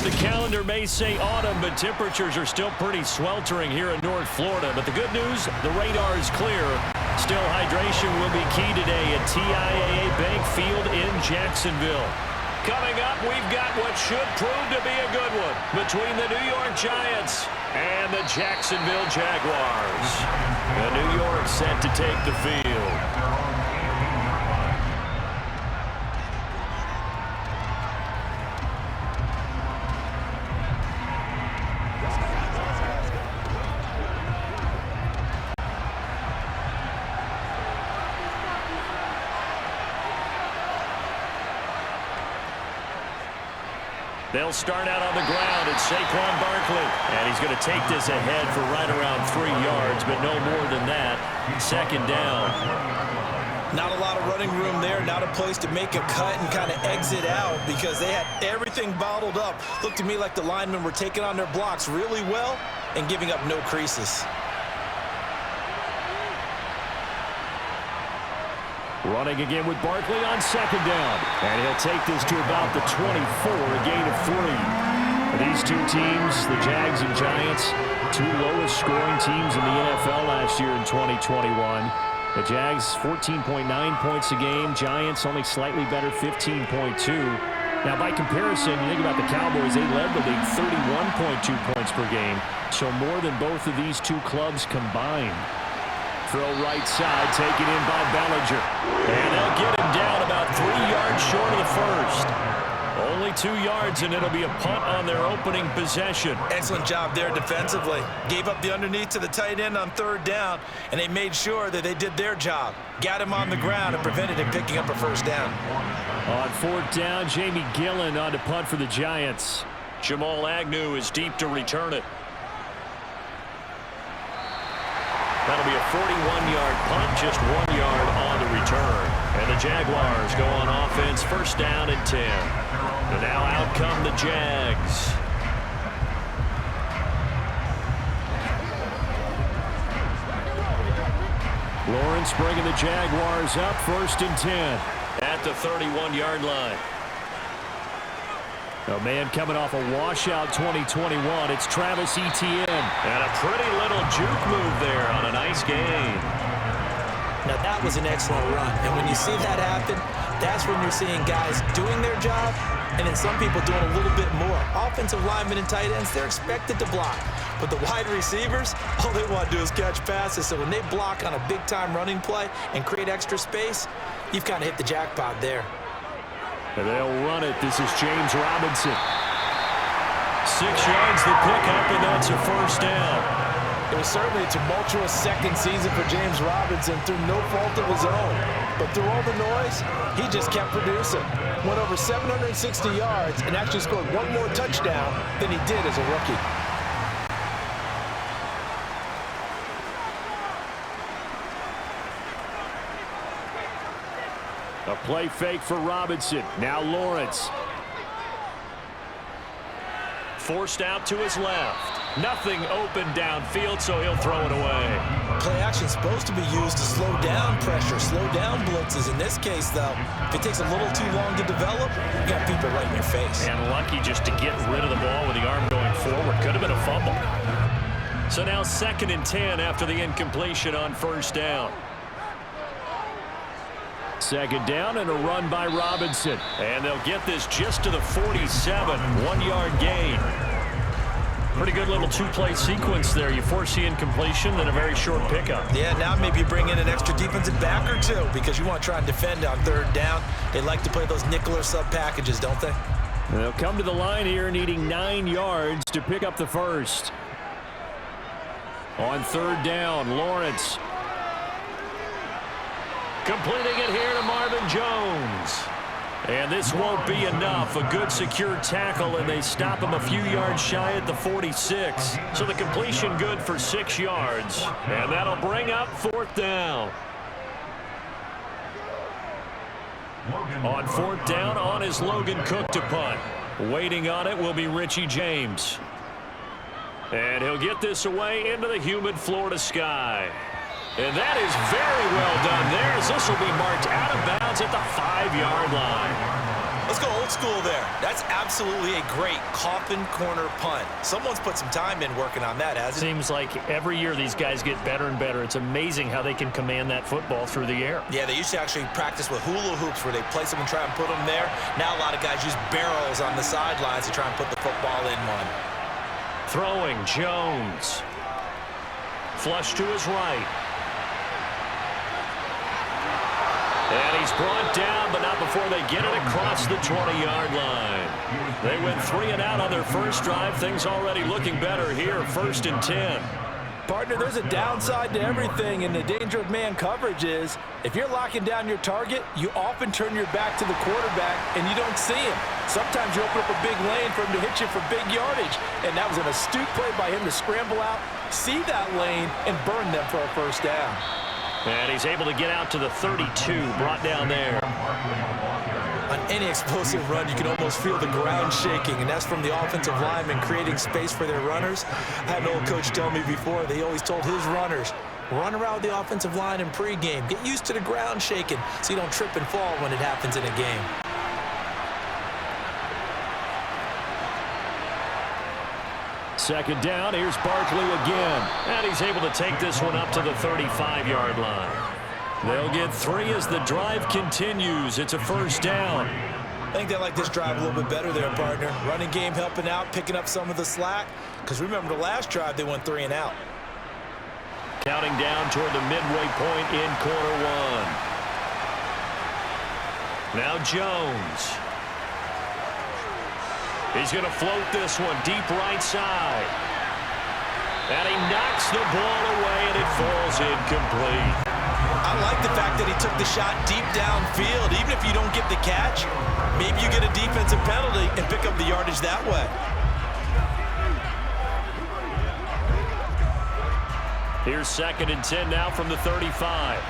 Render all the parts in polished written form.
The calendar may say autumn, but temperatures are still pretty sweltering here in North Florida. But the good news, the radar is clear. Still, hydration will be key today at TIAA Bank Field in Jacksonville. Coming up, we've got what should prove to be a good one between the New York Giants and the Jacksonville Jaguars. The New York set to take the field. They'll start out on the ground. It's Saquon Barkley. And he's going to take this ahead for right around 3 yards, but no more than that. Second down. Not a lot of running room there. Not a place to make a cut and kind of exit out because they had everything bottled up. Looked to me like the linemen were taking on their blocks really well and giving up no creases. Running again with Barkley on second down. And he'll take this to about the 24, a gain of 3. These two teams, the Jags and Giants, two lowest scoring teams in the NFL last year in 2021. The Jags, 14.9 points a game. Giants only slightly better, 15.2. Now, by comparison, you think about the Cowboys, they led the league 31.2 points per game. So more than both of these two clubs combined. Throw right side, taken in by Bellinger. And they'll get him down about 3 yards short of the first. Only 2 yards, and it'll be a punt on their opening possession. Excellent job there defensively. Gave up the underneath to the tight end on third down, and they made sure that they did their job. Got him on the ground and prevented him picking up a first down. On fourth down, Jamie Gillen on to punt for the Giants. Jamal Agnew is deep to return it. That'll be a 41-yard punt, just 1 yard on the return. And the Jaguars go on offense, first down and 10. And now out come the Jags. Lawrence bringing the Jaguars up, first and 10 at the 31-yard line. A man coming off a washout 2021. It's Travis Etienne. And a pretty little juke move there on a nice gain. Now, that was an excellent run. And when you see that happen, that's when you're seeing guys doing their job and then some people doing a little bit more. Offensive linemen and tight ends, they're expected to block. But the wide receivers, all they want to do is catch passes. So when they block on a big-time running play and create extra space, you've kind of hit the jackpot there. And they'll run it. This is James Robinson. 6 yards the pickup, and that's a first down. It was certainly a tumultuous second season for James Robinson through no fault of his own. But through all the noise, he just kept producing. Went over 760 yards and actually scored one more touchdown than he did as a rookie. A play fake for Robinson. Now Lawrence. Forced out to his left. Nothing open downfield, so he'll throw it away. Play action is supposed to be used to slow down pressure, slow down blitzes. In this case, though, if it takes a little too long to develop, you got people right in your face. And lucky just to get rid of the ball with the arm going forward. Could have been a fumble. So now 2nd and 10 after the incompletion on first down. Second down and a run by Robinson. And they'll get this just to the 47. 1 yard gain. Pretty good little two-play sequence there. You force the incompletion, then a very short pickup. Yeah, now maybe you bring in an extra defensive back or two because you want to try and defend on third down. They like to play those nickel or sub packages, don't they? They'll come to the line here needing 9 yards to pick up the first. On third down, Lawrence. Completing it here to Marvin Jones. And this won't be enough. A good secure tackle, and they stop him a few yards shy at the 46. So the completion good for 6 yards. And that'll bring up fourth down. On fourth down, on is Logan Cook to punt. Waiting on it will be Richie James. And he'll get this away into the humid Florida sky. And that is very well done there, as this will be marked out of bounds at the 5 yard line. Let's go old school there. That's absolutely a great coffin corner punt. Someone's put some time in working on that, hasn't it? Seems like every year these guys get better and better. It's amazing how they can command that football through the air. Yeah, they used to actually practice with hula hoops where they place them and try and put them there. Now a lot of guys use barrels on the sidelines to try and put the football in one. Throwing, Jones. Flush to his right. And he's brought down, but not before they get it across the 20-yard line. They went 3 and out on their first drive. Things already looking better here, 1st and 10. Partner, there's a downside to everything, and the danger of man coverage is if you're locking down your target, you often turn your back to the quarterback and you don't see him. Sometimes you open up a big lane for him to hit you for big yardage, and that was an astute play by him to scramble out, see that lane, and burn them for a first down. And he's able to get out to the 32, brought down there. On any explosive run, you can almost feel the ground shaking, and that's from the offensive linemen creating space for their runners. I had an old coach tell me before, they always told his runners, run around the offensive line in pregame. Get used to the ground shaking so you don't trip and fall when it happens in a game. Second down, here's Barkley again. And he's able to take this one up to the 35-yard line. They'll get 3 as the drive continues. It's a first down. I think they like this drive a little bit better there, partner. Running game helping out, picking up some of the slack. Because remember the last drive, they went 3 and out. Counting down toward the midway point in quarter 1. Now Jones. He's going to float this one deep right side. And he knocks the ball away, and it falls incomplete. I like the fact that he took the shot deep downfield. Even if you don't get the catch, maybe you get a defensive penalty and pick up the yardage that way. Here's 2nd and 10 now from the 35.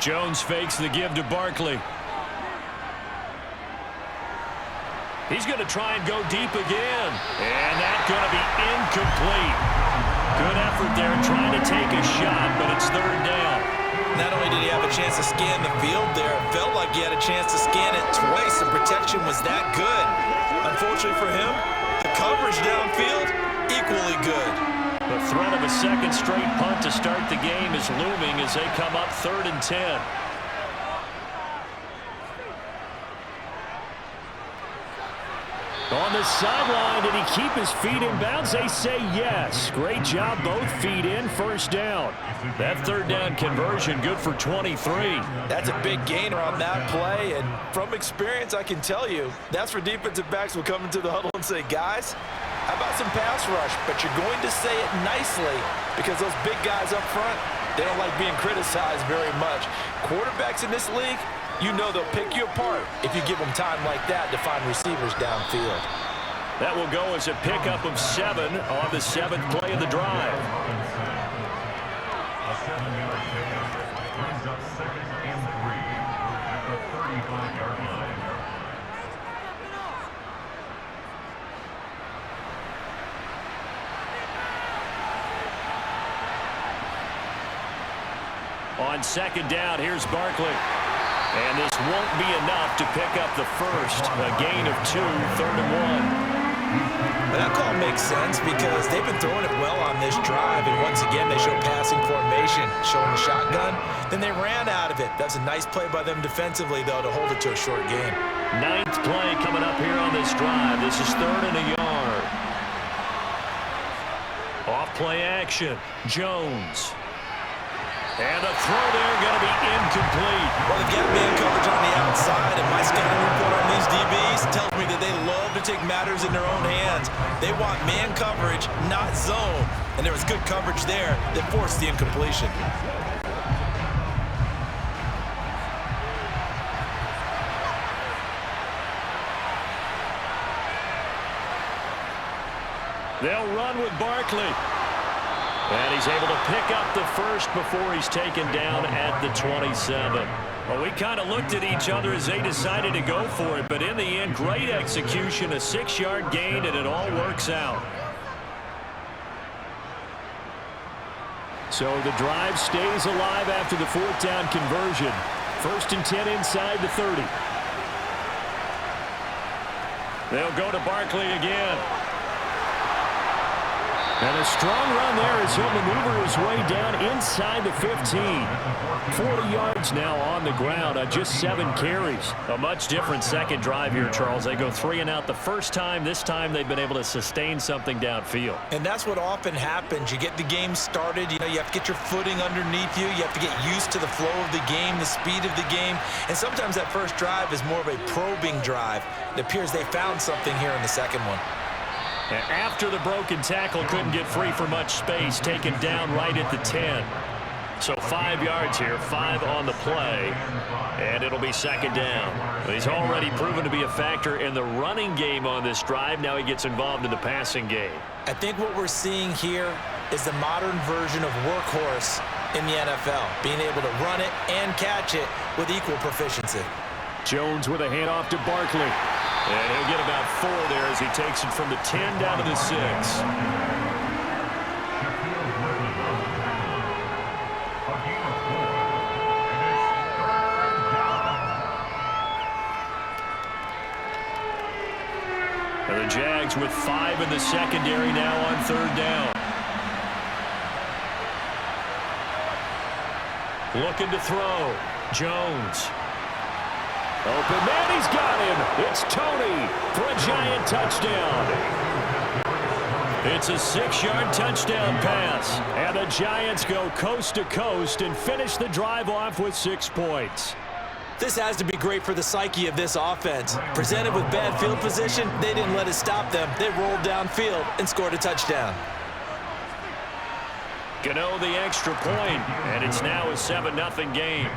Jones fakes the give to Barkley. He's going to try and go deep again. And that's going to be incomplete. Good effort there trying to take a shot, but it's 3rd down. Not only did he have a chance to scan the field there, it felt like he had a chance to scan it twice. The protection was that good. Unfortunately for him, the coverage downfield, equally good. The threat of a second straight punt to start the game is looming as they come up 3rd and 10. On the sideline, did he keep his feet in bounds? They say yes. Great job, both feet in, first down. That 3rd down conversion, good for 23. That's a big gainer on that play, and from experience, I can tell you, that's where defensive backs will come into the huddle and say, guys, how about some pass rush? But you're going to say it nicely because those big guys up front, they don't like being criticized very much. Quarterbacks in this league, you know they'll pick you apart if you give them time like that to find receivers downfield. That will go as a pickup of 7 on the 7th play of the drive. A 7-yard pickup brings up 2nd and 3 at the 35-yard line. On 2nd down, here's Barkley. And this won't be enough to pick up the first. A gain of 2, 3rd and 1. But that call makes sense because they've been throwing it well on this drive. And once again, they show passing formation, showing the shotgun. Then they ran out of it. That's a nice play by them defensively, though, to hold it to a short game. 9th play coming up here on this drive. This is 3rd and a yard. Off play action. Jones. And the throw there going to be incomplete. Well, they've got man coverage on the outside, and my scouting report on these DBs tells me that they love to take matters in their own hands. They want man coverage, not zone. And there was good coverage there that forced the incompletion. They'll run with Barkley. And he's able to pick up the first before he's taken down at the 27. Well, we kind of looked at each other as they decided to go for it, but in the end, great execution, a 6-yard gain, and it all works out. So the drive stays alive after the 4th down conversion. First and 10 inside the 30. They'll go to Barkley again. And a strong run there as he'll maneuver his way down inside the 15. 40 yards now on the ground on just 7 carries. A much different second drive here, Charles. They go 3 and out the first time. This time they've been able to sustain something downfield. And that's what often happens. You get the game started. You have to get your footing underneath you. You have to get used to the flow of the game, the speed of the game. And sometimes that first drive is more of a probing drive. It appears they found something here in the second one. After the broken tackle, couldn't get free for much space, taken down right at the 10. So 5 yards here, 5 on the play, and it'll be second down. He's already proven to be a factor in the running game on this drive. Now he gets involved in the passing game. I think what we're seeing here is the modern version of workhorse in the NFL, being able to run it and catch it with equal proficiency. Jones with a handoff to Barkley. And he'll get about 4 there as he takes it from the 10 down to the 6. And the Jags with 5 in the secondary now on 3rd down. Looking to throw. Jones. Open man, he's got him. It's Tony for a giant touchdown. It's a 6-yard touchdown pass. And the Giants go coast to coast and finish the drive off with 6 points. This has to be great for the psyche of this offense. Presented with bad field position, they didn't let it stop them. They rolled downfield and scored a touchdown. Gano the extra point, and it's now a 7-0 game.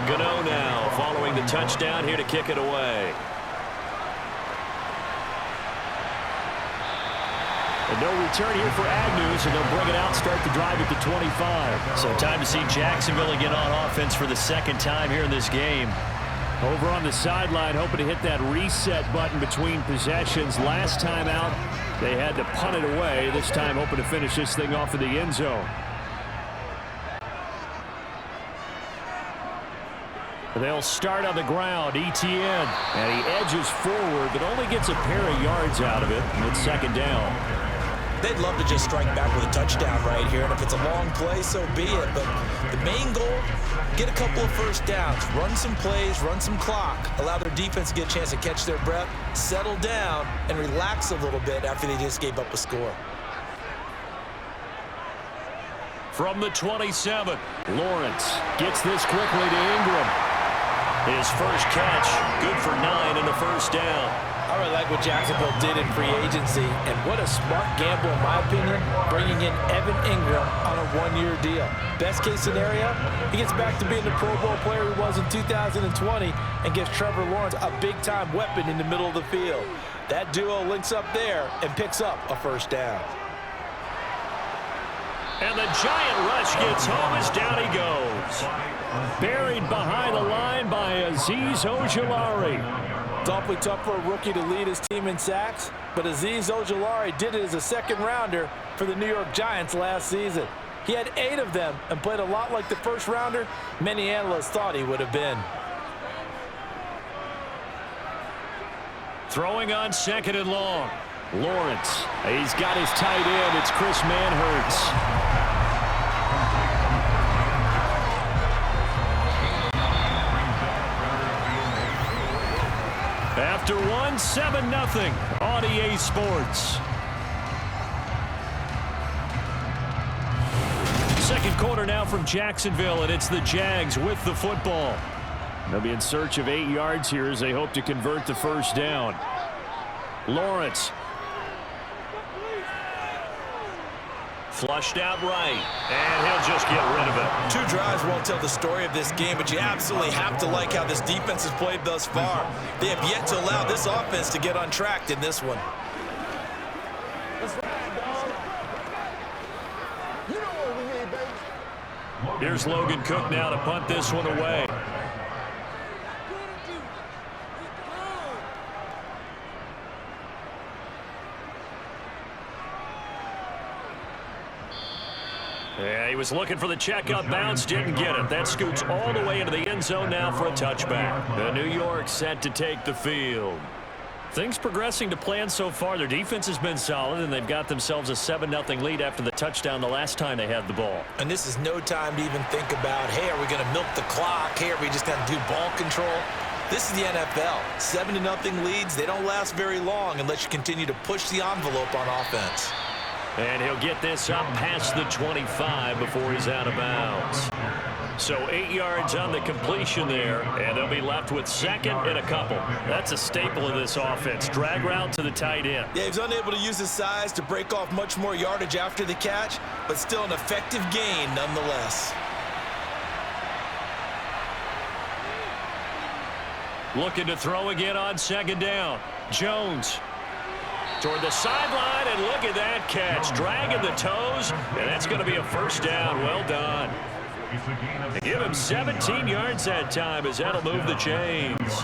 Gano now following the touchdown here to kick it away. And no return here for Agnew, so they'll bring it out, start the drive at the 25. So time to see Jacksonville again on offense for the second time here in this game. Over on the sideline, hoping to hit that reset button between possessions. Last time out, they had to punt it away. This time hoping to finish this thing off in the end zone. They'll start on the ground. Etienne. And he edges forward, but only gets a pair of yards out of it. And it's second down. They'd love to just strike back with a touchdown right here, and if it's a long play, so be it. But the main goal, get a couple of first downs, run some plays, run some clock, allow their defense to get a chance to catch their breath, settle down, and relax a little bit after they just gave up a score. From the 27, Lawrence gets this quickly to Ingram. His first catch, good for 9 and a first down. I really like what Jacksonville did in free agency, and what a smart gamble, in my opinion, bringing in Evan Ingram on a 1-year deal. Best case scenario, he gets back to being the Pro Bowl player he was in 2020 and gives Trevor Lawrence a big-time weapon in the middle of the field. That duo links up there and picks up a first down. And the giant rush gets home as down he goes. Buried behind the line by Azeez Ojulari. It's awfully tough for a rookie to lead his team in sacks, but Azeez Ojulari did it as a second-rounder for the New York Giants last season. He had 8 of them and played a lot like the first-rounder many analysts thought he would have been. Throwing on second and long. Lawrence. He's got his tight end. It's Chris Manhertz. After one, 7-0 on EA Sports. Second quarter now from Jacksonville, and it's the Jags with the football. They'll be in search of 8 yards here as they hope to convert the first down. Lawrence. Flushed out right, and he'll just get rid of it. 2 drives won't tell the story of this game, but you absolutely have to like how this defense has played thus far. They have yet to allow this offense to get untracked in this one. Here's Logan Cook now to punt this one away. Yeah, he was looking for the checkup bounce, didn't get it. That scoots all the way into the end zone now for a touchback. The New York set to take the field. Things progressing to plan so far. Their defense has been solid, and they've got themselves a 7-0 lead after the touchdown the last time they had the ball. And this is no time to even think about, hey, are we going to milk the clock? Hey, are we just going to do ball control? This is the NFL. 7-0 leads, they don't last very long unless you continue to push the envelope on offense. And he'll get this up past the 25 before he's out of bounds. So 8 yards on the completion there, and they'll be left with second and a couple. That's a staple of this offense. Drag route to the tight end. Yeah, he's unable to use his size to break off much more yardage after the catch, but still an effective gain nonetheless. Looking to throw again on second down. Jones toward the sideline, and look at that catch. Dragging the toes, and that's going to be a first down. Well done. They give him 17 yards that time as that'll move the chains.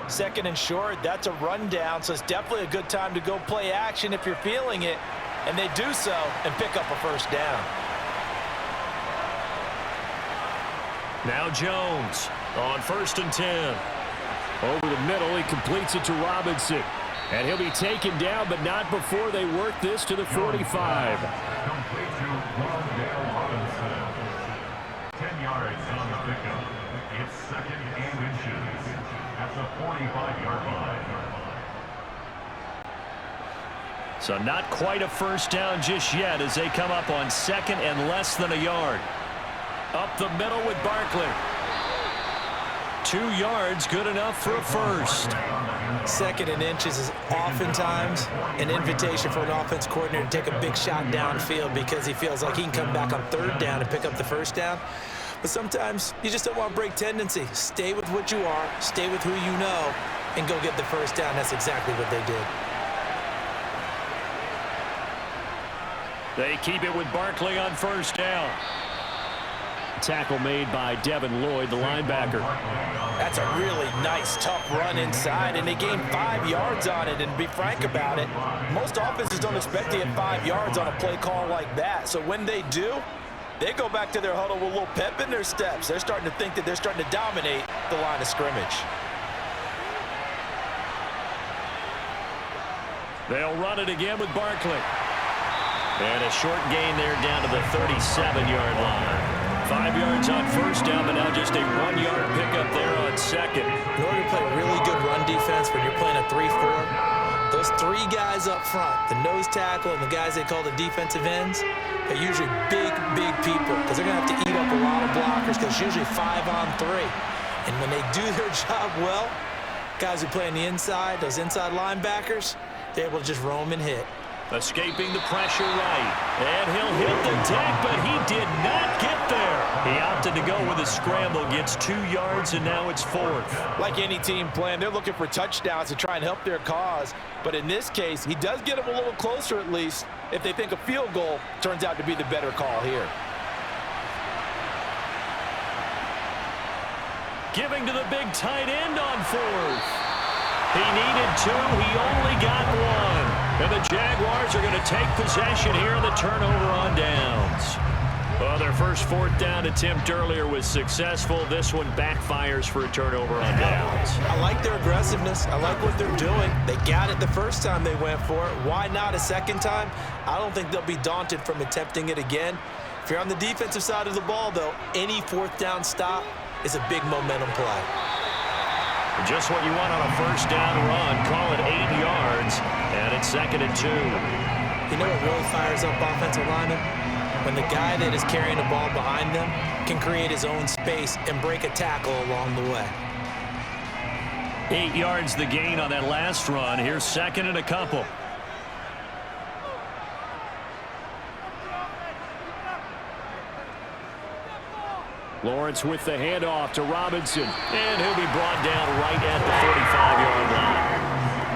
Second and short, that's a rundown, so it's definitely a good time to go play action if you're feeling it. And they do so and pick up a first down. Now Jones on 1st and 10. Over the middle, he completes it to Robinson. And he'll be taken down, but not before they work this to the 45. Complete to Rondale Robinson. 10 yards on the pickup. It's second and inches. That's a 45-yard line. So not quite a first down just yet as they come up on second and less than a yard. Up the middle with Barkley. 2 yards, good enough for a first. Second and inches is oftentimes an invitation for an offense coordinator to take a big shot downfield because he feels like he can come back on 3rd down and pick up the first down. But sometimes you just don't want to break tendency. Stay with what you are, stay with who you know, and go get the first down. That's exactly what they did. They keep it with Barkley on 1st down. Tackle made by Devin Lloyd, the linebacker. That's a really nice, tough run inside, and they gained 5 yards on it. And to be frank about it, most offenses don't expect to get 5 yards on a play call like that. So when they do, they go back to their huddle with a little pep in their steps. They're starting to think that they're starting to dominate the line of scrimmage. They'll run it again with Barkley. And a short gain there down to the 37-yard line. 5 yards on 1st down, but now just a 1-yard pickup there on 2nd. In order to play really good run defense when you're playing a 3-4, those 3 guys up front, the nose tackle and the guys they call the defensive ends, they're usually big, big people because they're going to have to eat up a lot of blockers because it's usually 5 on 3. And when they do their job well, guys who play on the inside, those inside linebackers, they're able to just roam and hit. Escaping the pressure right. And he'll hit the deck, but he did not get there. He opted to go with a scramble, gets 2 yards, and now it's 4th. Like any team playing, they're looking for touchdowns to try and help their cause. But in this case, he does get them a little closer at least if they think a field goal turns out to be the better call here. Giving to the big tight end on 4th. He needed 2. He only got 1. And the Jaguars are going to take possession here in the turnover on downs. Well, their first 4th down attempt earlier was successful. This one backfires for a turnover on downs. I like their aggressiveness. I like what they're doing. They got it the first time they went for it. Why not a second time? I don't think they'll be daunted from attempting it again. If you're on the defensive side of the ball, though, any 4th down stop is a big momentum play. Just what you want on a 1st down run. Call it 8 yards, and it's 2nd and 2. You know what really fires up offensive linemen? when the guy that is carrying the ball behind them can create his own space and break a tackle along the way. 8 yards the gain on that last run. Here's second and a couple. Lawrence with the handoff to Robinson. And he'll be brought down right at the 45-yard line.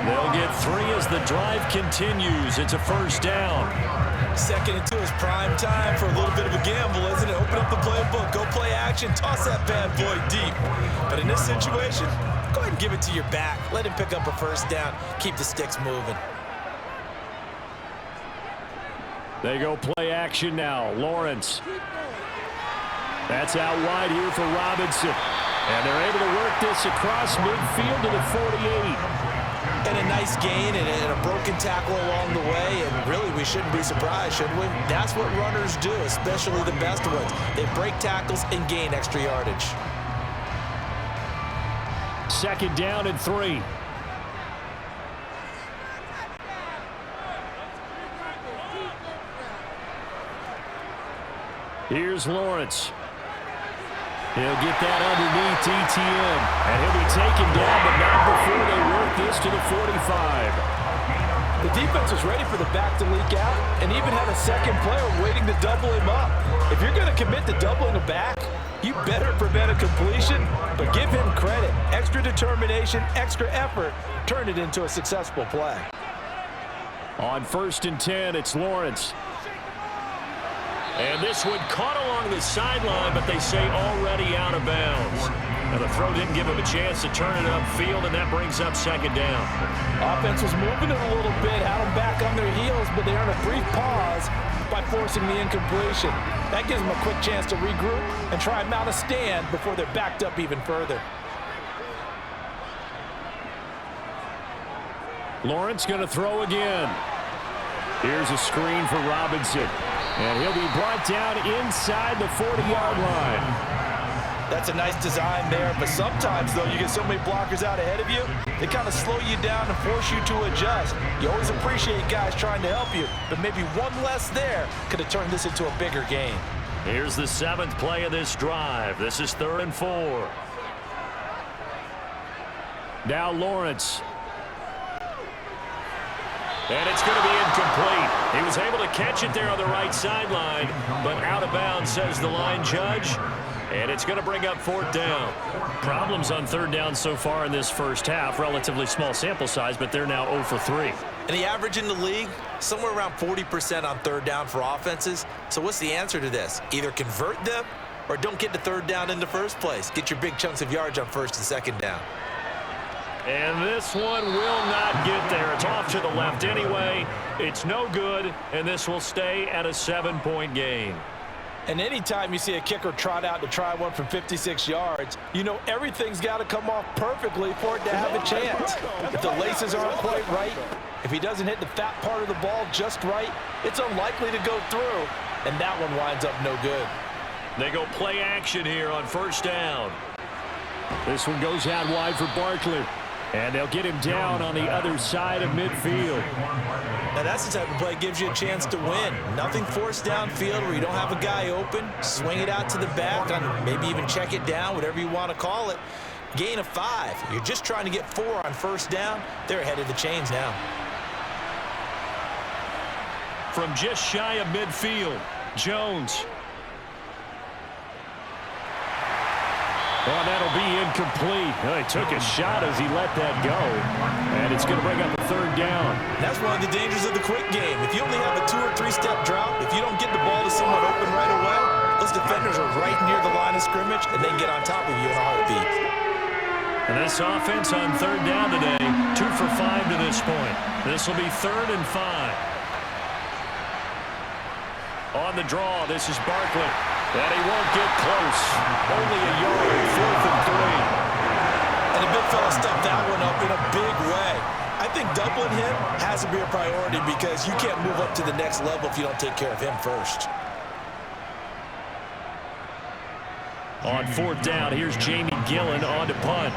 They'll get 3 as the drive continues. It's a first down. 2nd and 2 is prime time for a little bit of a gamble, isn't it? Open up the playbook, go play action, toss that bad boy deep. But in this situation, go ahead and give it to your back. Let him pick up a first down. Keep the sticks moving. They go play action now. Lawrence. That's out wide here for Robinson. And they're able to work this across midfield to the 48. And a nice gain and a broken tackle along the way. And really, we shouldn't be surprised, should we? That's what runners do, especially the best ones. They break tackles and gain extra yardage. 2nd down and 3. Here's Lawrence. He'll get that underneath ETN. And he'll be taken down, but not before they work this to the 45. The defense was ready for the back to leak out and even had a second player waiting to double him up. If you're going to commit to doubling a back, you better prevent a completion, but give him credit. Extra determination, extra effort, turn it into a successful play. On 1st and 10, it's Lawrence. And this one caught along the sideline, but they say already out of bounds. Now the throw didn't give him a chance to turn it upfield, and that brings up 2nd down. Offense was moving it a little bit, had them back on their heels, but they earned a brief pause by forcing the incompletion. That gives them a quick chance to regroup and try and mount a stand before they're backed up even further. Lawrence going to throw again. Here's a screen for Robinson. And he'll be brought down inside the 40-yard line. That's a nice design there, but sometimes, though, you get so many blockers out ahead of you, they kind of slow you down and force you to adjust. You always appreciate guys trying to help you, but maybe one less there could have turned this into a bigger game. Here's the 7th play of this drive. This is 3rd and 4. Now Lawrence. And it's going to be incomplete. He was able to catch it there on the right sideline, but out of bounds, says the line judge. And it's going to bring up 4th down. Problems on 3rd down so far in this first half. Relatively small sample size, but they're now 0 for 3. And the average in the league, somewhere around 40% on 3rd down for offenses. So what's the answer to this? Either convert them or don't get to 3rd down in the first place. Get your big chunks of yards on 1st and 2nd down. And this one will not get there. It's off to the left anyway. It's no good, and this will stay at a 7-point game. And anytime you see a kicker trot out to try one from 56 yards, you know everything's got to come off perfectly for it to have a chance. If the laces aren't quite right, if he doesn't hit the fat part of the ball just right, it's unlikely to go through, and that one winds up no good. They go play action here on 1st down. This one goes out wide for Barkley. And they'll get him down on the other side of midfield. Now that's the type of play that gives you a chance to win. Nothing forced downfield where you don't have a guy open. Swing it out to the back, on maybe even check it down, whatever you want to call it. Gain of 5. You're just trying to get 4 on 1st down. They're ahead of the chains now. From just shy of midfield, Jones. Oh, that'll be incomplete. Oh, he took a shot as he let that go. And it's going to bring up a 3rd down. That's one of the dangers of the quick game. If you only have a 2- or 3-step drop, if you don't get the ball to someone open right away, those defenders are right near the line of scrimmage, and they can get on top of you in a heartbeat. And this offense on 3rd down today, 2 for 5 to this point. This will be 3rd and 5. On the draw, this is Barkley. And he won't get close. Only a yard, 4th and 3. And the big fella stuffed that one up in a big way. I think doubling him has to be a priority because you can't move up to the next level if you don't take care of him first. On 4th down, here's Jamie Gillen on to punt.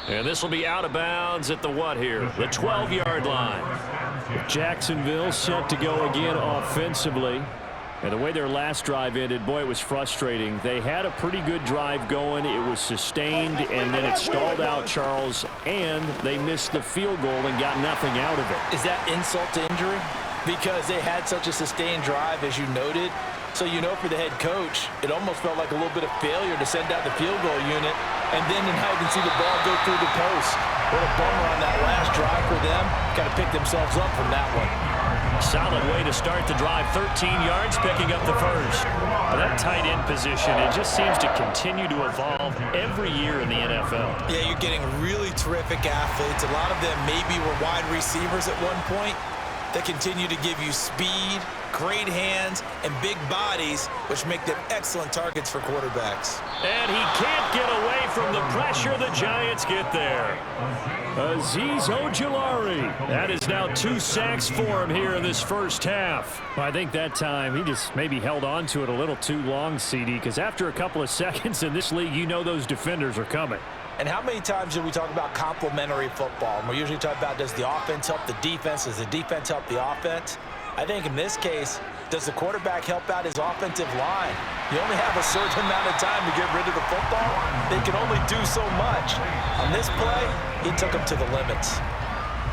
And this will be out of bounds at the what here? The 12-yard line. Jacksonville set to go again offensively. And the way their last drive ended, boy, it was frustrating. They had a pretty good drive going. It was sustained, and then it stalled out, Charles, and they missed the field goal and got nothing out of it. Is that insult to injury? Because they had such a sustained drive, as you noted. So, you know, for the head coach, it almost felt like a little bit of failure to send out the field goal unit, and then now you can see the ball go through the post. What a bummer on that last drive for them. Got to pick themselves up from that one. Solid way to start the drive. 13 yards, picking up the first. But that tight end position, it just seems to continue to evolve every year in the NFL. Yeah, you're getting really terrific athletes. A lot of them maybe were wide receivers at one point. They continue to give you speed, great hands, and big bodies, which make them excellent targets for quarterbacks. And he can't get away from the pressure. The Giants get there. Azeez Ojulari. That is now 2 sacks for him here in this first half. Well, I think that time he just maybe held on to it a little too long, CD, because after a couple of seconds in this league, you know those defenders are coming. And how many times do we talk about complementary football? And we usually talk about, does the offense help the defense? Does the defense help the offense? I think in this case, does the quarterback help out his offensive line? You only have a certain amount of time to get rid of the football. They can only do so much. On this play, he took them to the limits.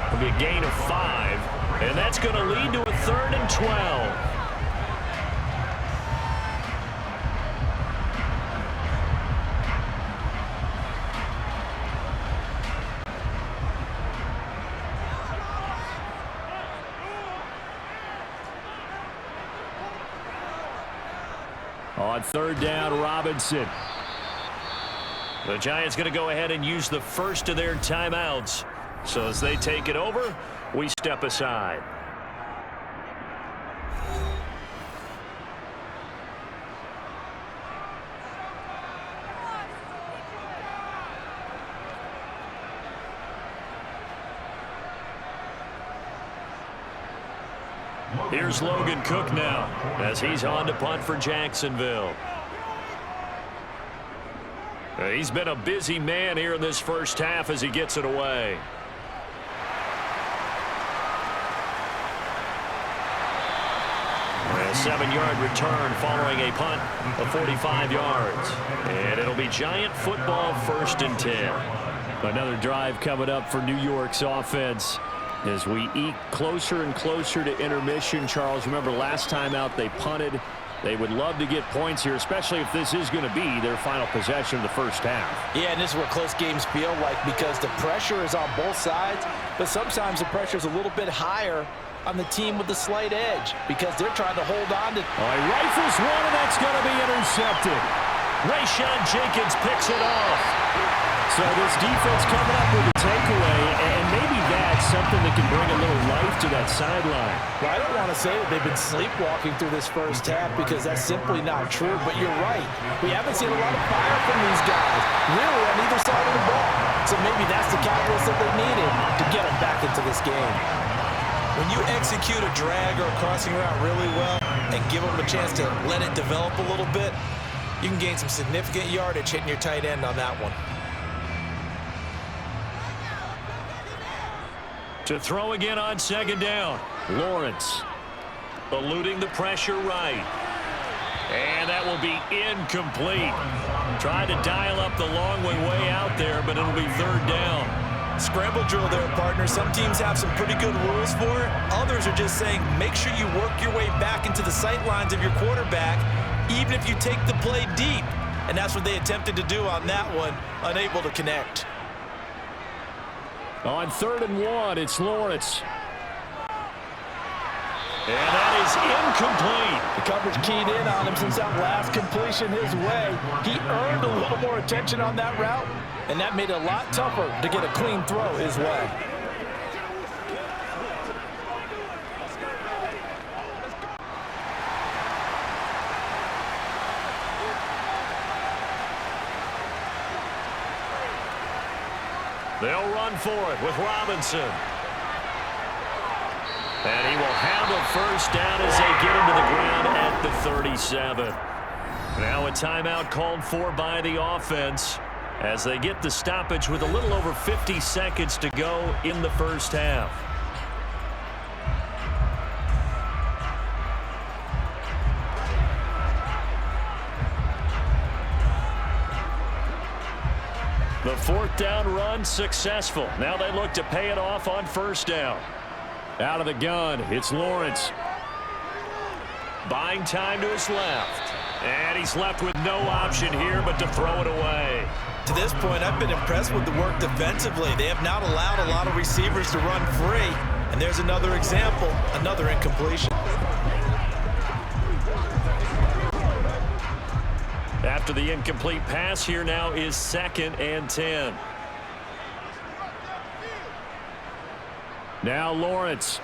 It'll be a gain of 5, and that's going to lead to a 3rd and 12. On 3rd down, Robinson. The Giants going to go ahead and use the first of their timeouts. So as they take it over, we step aside. Here's Logan Cook now as he's on to punt for Jacksonville. He's been a busy man here in this first half as he gets it away. A 7-yard return following a punt of 45 yards. And it'll be Giant football 1st and 10. Another drive coming up for New York's offense. As we eke closer and closer to intermission, Charles, remember last time out they punted. They would love to get points here, especially if this is going to be their final possession of the first half. Yeah, and this is what close games feel like because the pressure is on both sides, but sometimes the pressure is a little bit higher on the team with the slight edge because they're trying to hold on to. He rifles one, and that's going to be intercepted. Rayshawn Jenkins picks it off. So this defense coming up with a takeaway, and maybe that's something that can bring a little life to that sideline. Well, I don't want to say that they've been sleepwalking through this first half because that's simply not true, but you're right. We haven't seen a lot of fire from these guys, really, on either side of the ball. So maybe that's the catalyst that they needed to get them back into this game. When you execute a drag or a crossing route really well and give them a chance to let it develop a little bit, you can gain some significant yardage hitting your tight end on that one. To throw again on 2nd down. Lawrence eluding the pressure right. And that will be incomplete. Trying to dial up the long way out there, but it'll be 3rd down. Scramble drill there, partner. Some teams have some pretty good rules for it. Others are just saying make sure you work your way back into the sight lines of your quarterback, even if you take the play deep. And that's what they attempted to do on that one, unable to connect. On 3rd and 1, it's Lawrence. And that is incomplete. The coverage keyed in on him since that last completion his way. He earned a little more attention on that route, and that made it a lot tougher to get a clean throw his way. They'll run for it with Robinson. And he will have a first down as they get him to the ground at the 37. Now a timeout called for by the offense. as they get the stoppage with a little over 50 seconds to go in the first half. The fourth down run successful. Now they look to pay it off on first down. Out of the gun, it's Lawrence. Buying time to his left. And he's left with no option here but to throw it away. To this point, I've been impressed with the work defensively. They have not allowed a lot of receivers to run free. And there's another example, another incompletion. After the incomplete pass, here now is 2nd and 10. Now Lawrence.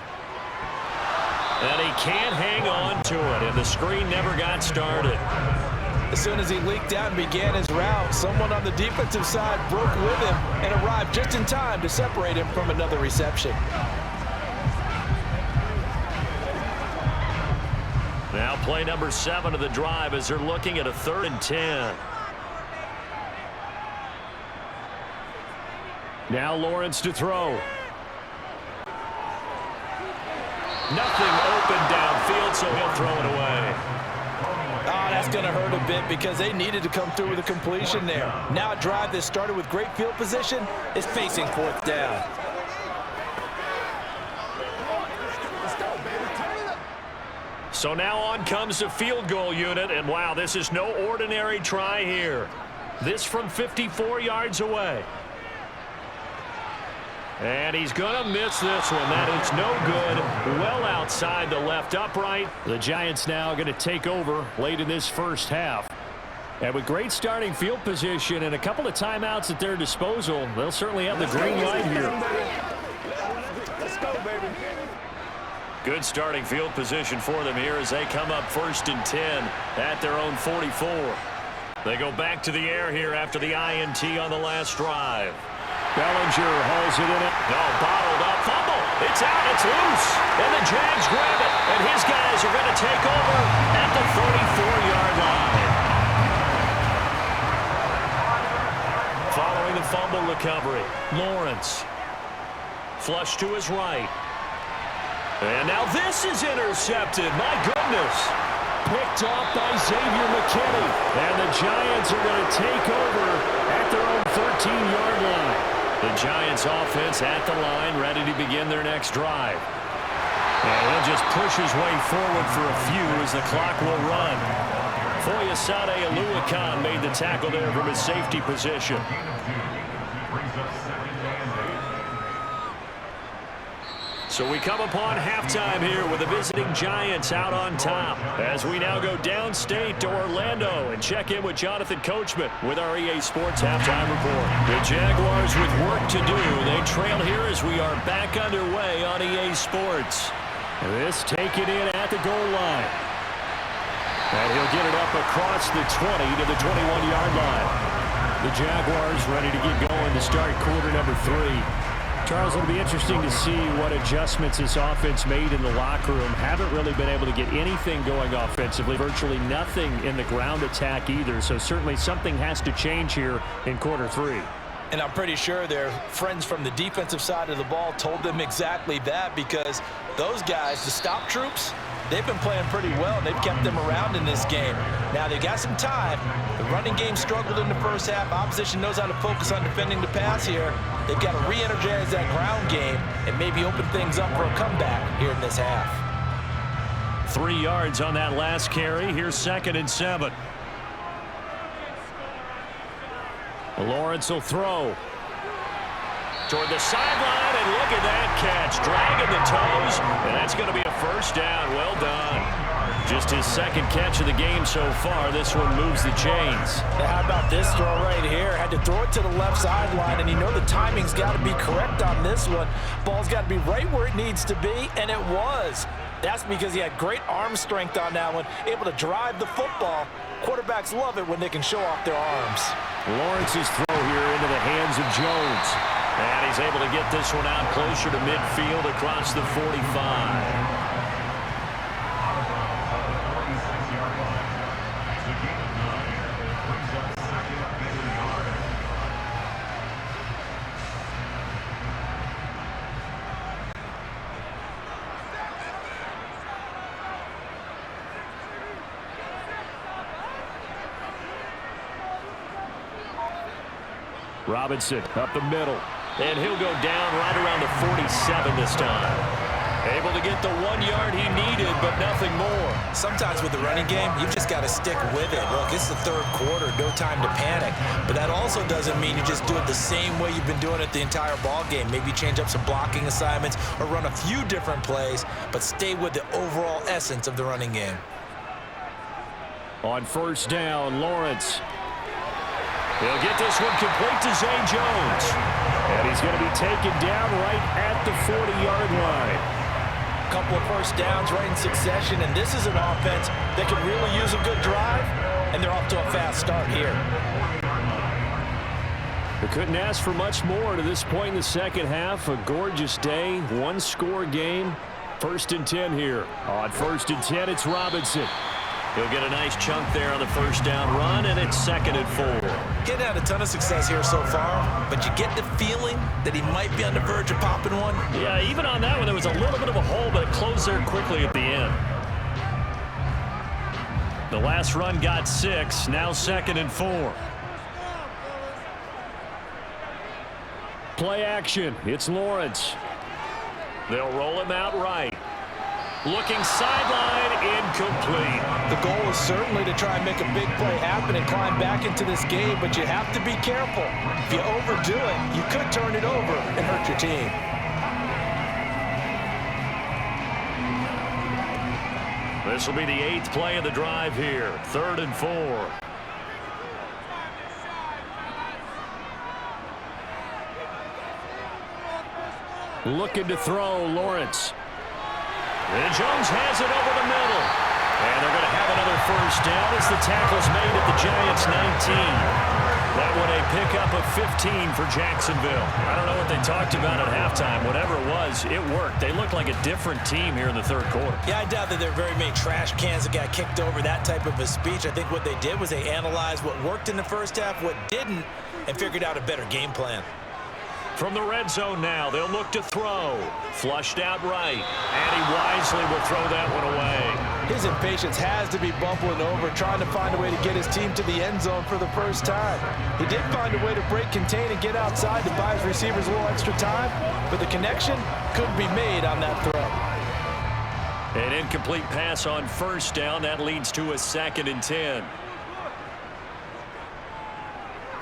And he can't hang on to it, and the screen never got started. As soon as he leaked out and began his route, someone on the defensive side broke with him and arrived just in time to separate him from another reception. Now play number 7 of the drive as they're looking at a 3rd and 10. Now Lawrence to throw. Nothing open downfield, so he'll throw it away. That's going to hurt a bit because they needed to come through with a completion there. Now a drive that started with great field position is facing 4th down. So now on comes the field goal unit, and wow, this is no ordinary try here. This from 54 yards away. And he's going to miss this one. That is no good. Well outside the left upright. The Giants now going to take over late in this first half. And with great starting field position and a couple of timeouts at their disposal, they'll certainly have the green light here. Let's go, baby. Good starting field position for them here as they come up 1st and 10 at their own 44. They go back to the air here after the INT on the last drive. Bellinger hauls it in. Bottled up. Fumble. It's out. It's loose. And the Jags grab it. And his guys are going to take over at the 34-yard line. Following the fumble recovery, Lawrence. Flush to his right. And now this is intercepted. My goodness. Picked off by Xavier McKinney. And the Giants are going to take over at their own 13-yard line. The Giants offense at the line, ready to begin their next drive. And he'll just push his way forward for a few as the clock will run. Foyesade Oluwakan made the tackle there from his safety position. So we come upon halftime here with the visiting Giants out on top as we now go downstate to Orlando and check in with Jonathan Coachman with our EA Sports Halftime Report. The Jaguars with work to do. They trail here as we are back underway on EA Sports. This taken in at the goal line. And he'll get it up across the 20 to the 21-yard line. The Jaguars ready to get going to start quarter number 3. Charles, it'll be interesting to see what adjustments this offense made in the locker room. Haven't really been able to get anything going offensively. Virtually nothing in the ground attack either. So certainly something has to change here in quarter 3. And I'm pretty sure their friends from the defensive side of the ball told them exactly that because those guys, the stop troops, they've been playing pretty well, and they've kept them around in this game. Now, they've got some time. The running game struggled in the first half. Opposition knows how to focus on defending the pass here. They've got to re-energize that ground game and maybe open things up for a comeback here in this half. 3 yards on that last carry. Here's 2nd and 7. Lawrence will throw. Toward the sideline, and look at that catch. Dragging the toes, and that's going to be a first down. Well done. Just his 2nd catch of the game so far. This one moves the chains. Now, how about this throw right here? Had to throw it to the left sideline, and you know the timing's got to be correct on this one. Ball's got to be right where it needs to be, and it was. That's because he had great arm strength on that one, able to drive the football. Quarterbacks love it when they can show off their arms. Lawrence's throw here into the hands of Jones. And he's able to get this one out closer to midfield across the 45. Robinson up the middle. And he'll go down right around the 47 this time. Able to get the 1 yard he needed, but nothing more. Sometimes with the running game, you've just got to stick with it. Look, it's the third quarter, no time to panic. But that also doesn't mean you just do it the same way you've been doing it the entire ball game. Maybe change up some blocking assignments or run a few different plays, but stay with the overall essence of the running game. On first down, Lawrence. He'll get this one complete to Zay Jones. And he's going to be taken down right at the 40-yard line. Couple of first downs right in succession, and this is an offense that could really use a good drive, and they're off to a fast start here. They couldn't ask for much more to this point in the second half. A gorgeous day, one-score game. 1st and 10 here. On 1st and 10, it's Robinson. He'll get a nice chunk there on the first down run, and it's 2nd and 4. Getting had a ton of success here so far, but you get the feeling that he might be on the verge of popping one. Yeah, even on that one, there was a little bit of a hole, but it closed there quickly at the end. The last run got 6, now 2nd and 4. Play action. It's Lawrence. They'll roll him out right. Looking sideline, incomplete. The goal is certainly to try and make a big play happen and climb back into this game, but you have to be careful. If you overdo it, you could turn it over and hurt your team. This will be the 8th play of the drive here. 3rd and 4. Looking to throw, Lawrence. And Jones has it over the middle. And they're going to have another first down as the tackle's made at the Giants' 19. That one a pickup of 15 for Jacksonville. I don't know what they talked about at halftime. Whatever it was, it worked. They looked like a different team here in the 3rd quarter. Yeah, I doubt that there are very many trash cans that got kicked over, that type of a speech. I think what they did was they analyzed what worked in the first half, what didn't, and figured out a better game plan. From the red zone now, they'll look to throw. Flushed out right. And he wisely will throw that one away. His impatience has to be bubbling over, trying to find a way to get his team to the end zone for the first time. He did find a way to break contain and get outside to buy his receivers a little extra time, but the connection couldn't be made on that throw. An incomplete pass on first down. That leads to a 2nd and 10.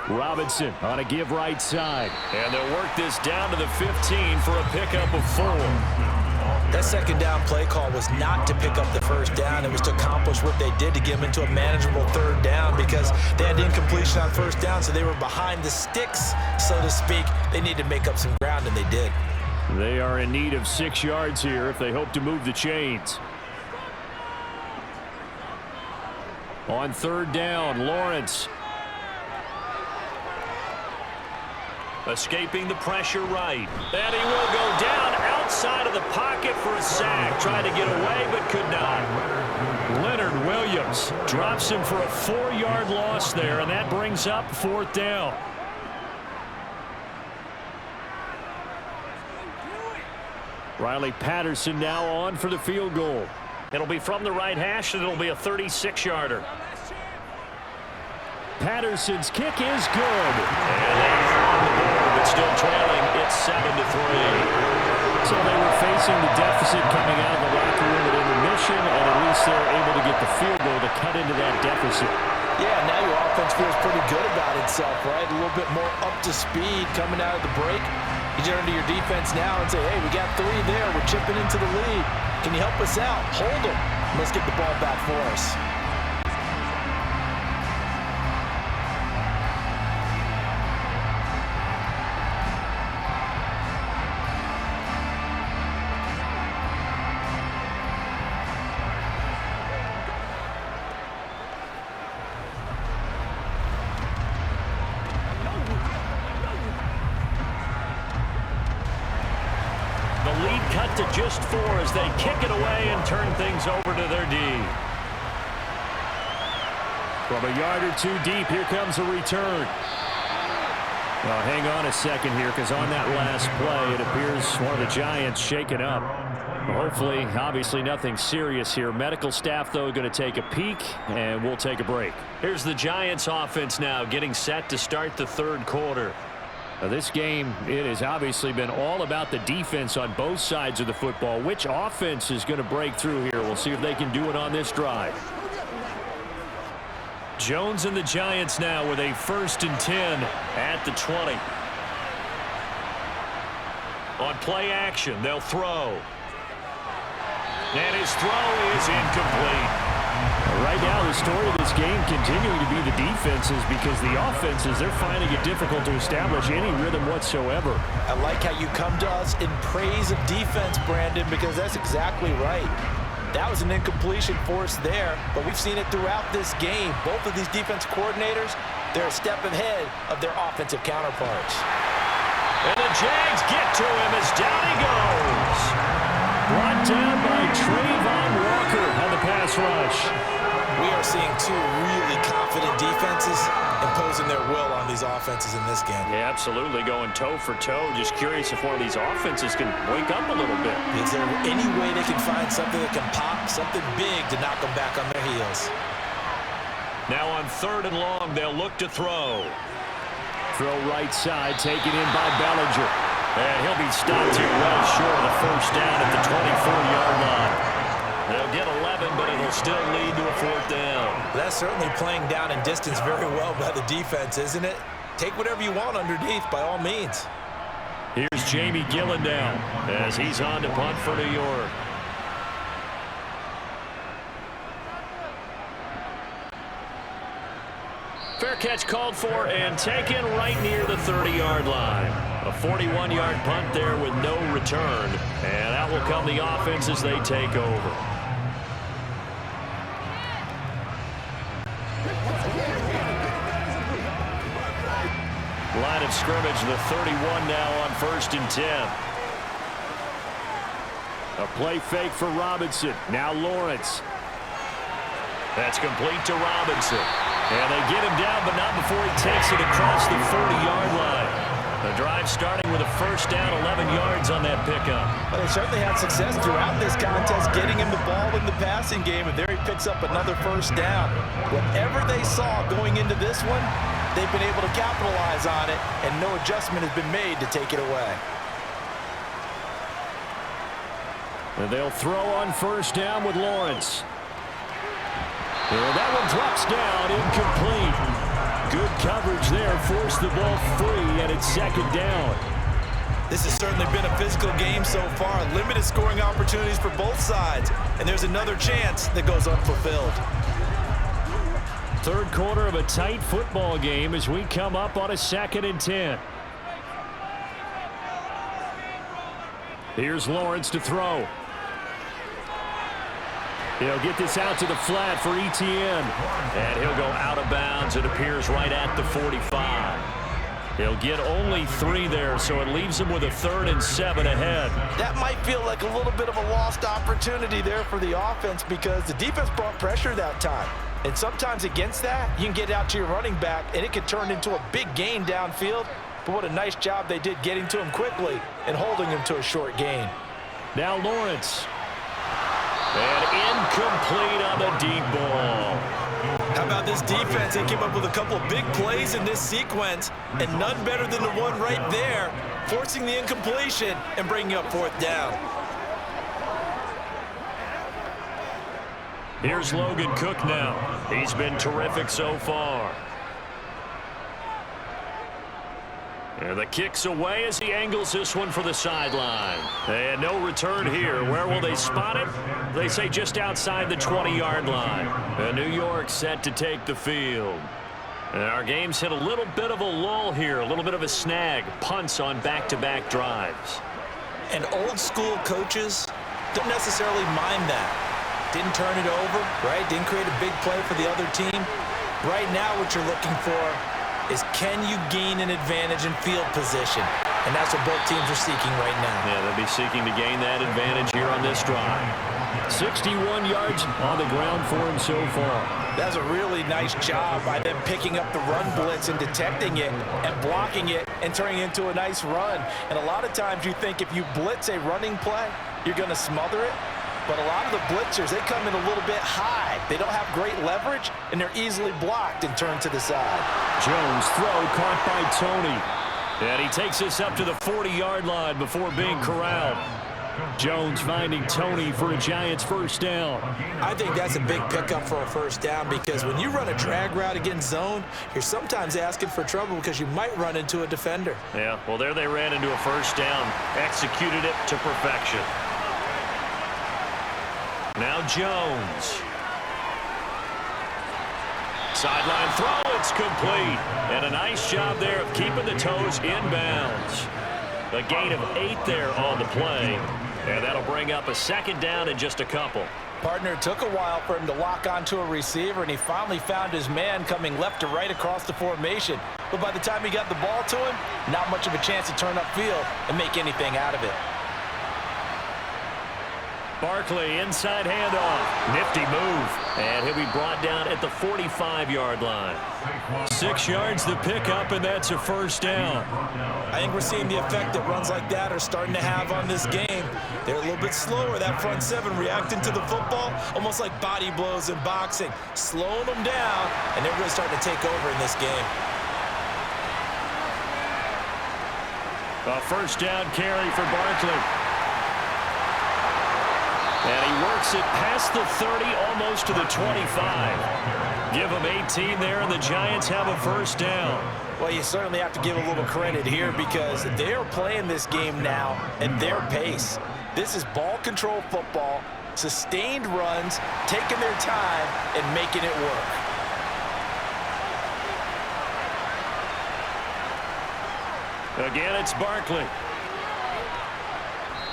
Robinson on a give right side. And they'll work this down to the 15 for a pickup of 4. That second down play call was not to pick up the first down. It was to accomplish what they did to get them into a manageable 3rd down because they had incompletion on first down, so they were behind the sticks, so to speak. They needed to make up some ground, and they did. They are in need of 6 yards here if they hope to move the chains. On 3rd down, Lawrence. Escaping the pressure right. And he will go down outside of the pocket for a sack. Tried to get away, but could not. Leonard Williams drops him for a 4-yard loss there, and that brings up 4th down. Riley Patterson now on for the field goal. It'll be from the right hash, and it'll be a 36-yarder. Patterson's kick is good. And they are on the board, but still trailing. It's 7-3. So they were facing the deficit coming out of the locker room at intermission, and at least they're able to get the field goal to cut into that deficit. Yeah, now your offense feels pretty good about itself, right? A little bit more up to speed coming out of the break. You turn to your defense now and say, hey, we got 3 there. We're chipping into the lead. Can you help us out? Hold them. Let's get the ball back for us. To just 4 as they kick it away and turn things over to their D. From a yard or 2 deep, here comes a return. Well, hang on a second here, because on that last play, it appears one of the Giants shaken up. Hopefully, obviously nothing serious here. Medical staff, though, going to take a peek, and we'll take a break. Here's the Giants offense now getting set to start the 3rd quarter. Now, this game, it has obviously been all about the defense on both sides of the football. Which offense is going to break through here? We'll see if they can do it on this drive. Jones and the Giants now with a 1st and 10 at the 20. On play action, they'll throw. And his throw is incomplete. Right now, the story of this game continuing to be the defenses, because the offenses, they're finding it difficult to establish any rhythm whatsoever. I like how you come to us in praise of defense, Brandon, because that's exactly right. That was an incompletion for us there, but we've seen it throughout this game. Both of these defense coordinators, they're a step ahead of their offensive counterparts. And the Jags get to him as down he goes. Brought down by Trayvon Walker on the pass rush. We are seeing two really confident defenses imposing their will on these offenses in this game. Yeah, absolutely, going toe for toe. Just curious if one of these offenses can wake up a little bit. Is there any way they can find something that can pop, something big to knock them back on their heels? Now on 3rd and long, they'll look to throw. Throw right side, taken in by Bellinger. And he'll be stopped here well short of the 1st down at the 24-yard line. They'll get 11, but it'll still lead to a 4th down. That's certainly playing down in distance very well by the defense, isn't it? Take whatever you want underneath, by all means. Here's Jamie Gillen now as he's on to punt for New York. Fair catch called for and taken right near the 30-yard line. A 41-yard punt there with no return. And out will come the offense as they take over. Line of scrimmage, the 31 now on 1st and 10. A play fake for Robinson. Now Lawrence. That's complete to Robinson. And they get him down, but not before he takes it across the 40-yard line. The drive starting with a 1st down, 11 yards on that pickup. Well, they certainly had success throughout this contest, getting him the ball in the passing game, and there he picks up another 1st down. Whatever they saw going into this one, they've been able to capitalize on it, and no adjustment has been made to take it away. And they'll throw on 1st down with Lawrence. And that one drops down, incomplete. Good coverage there, forced the ball free, and it's 2nd down. This has certainly been a physical game so far. Limited scoring opportunities for both sides, and there's another chance that goes unfulfilled. 3rd quarter of a tight football game as we come up on a 2nd and 10. Here's Lawrence to throw. He'll get this out to the flat for Etienne. And he'll go out of bounds. It appears right at the 45. He'll get only 3 there, so it leaves him with a 3rd and 7 ahead. That might feel like a little bit of a lost opportunity there for the offense, because the defense brought pressure that time. And sometimes against that, you can get out to your running back, and it can turn into a big gain downfield. But what a nice job they did getting to him quickly and holding him to a short gain. Now Lawrence. And incomplete on the deep ball. How about this defense? They came up with a couple of big plays in this sequence, and none better than the one right there, forcing the incompletion and bringing up 4th down. Here's Logan Cook now. He's been terrific so far. And the kick's away as he angles this one for the sideline. And no return here. Where will they spot it? They say just outside the 20-yard line. And New York set to take the field. And our game's hit a little bit of a lull here, a little bit of a snag. Punts on back-to-back drives. And old-school coaches don't necessarily mind that. Didn't turn it over, right? Didn't create a big play for the other team. Right now what you're looking for is, can you gain an advantage in field position? And that's what both teams are seeking right now. Yeah, they'll be seeking to gain that advantage here on this drive. 61 yards on the ground for him so far. That's a really nice job by them picking up the run blitz and detecting it and blocking it and turning it into a nice run. And a lot of times you think if you blitz a running play, you're going to smother it. But a lot of the blitzers, they come in a little bit high. They don't have great leverage, and they're easily blocked and turned to the side. Jones throw caught by Tony. And he takes us up to the 40-yard line before being corralled. Jones finding Tony for a Giants first down. I think that's a big pickup for a first down because when you run a drag route against zone, you're sometimes asking for trouble because you might run into a defender. Yeah, well, there they ran into a first down. Executed it to perfection. Now Jones. Sideline throw, it's complete. And a nice job there of keeping the toes inbounds. A gain of 8 there on the play. And that'll bring up a second down in just a couple. Partner, it took a while for him to lock onto a receiver, and he finally found his man coming left to right across the formation. But by the time he got the ball to him, not much of a chance to turn upfield and make anything out of it. Barkley, inside handoff. Nifty move. And he'll be brought down at the 45-yard line. 6 yards the pickup, and that's a first down. I think we're seeing the effect that runs like that are starting to have on this game. They're a little bit slower, that front seven, reacting to the football, almost like body blows in boxing, slowing them down, and they're really starting to take over in this game. A first down carry for Barkley. And he works it past the 30, almost to the 25. Give him 18 there, and the Giants have a first down. Well, you certainly have to give a little credit here because they are playing this game now at their pace. This is ball control football, sustained runs, taking their time, and making it work. Again, it's Barkley.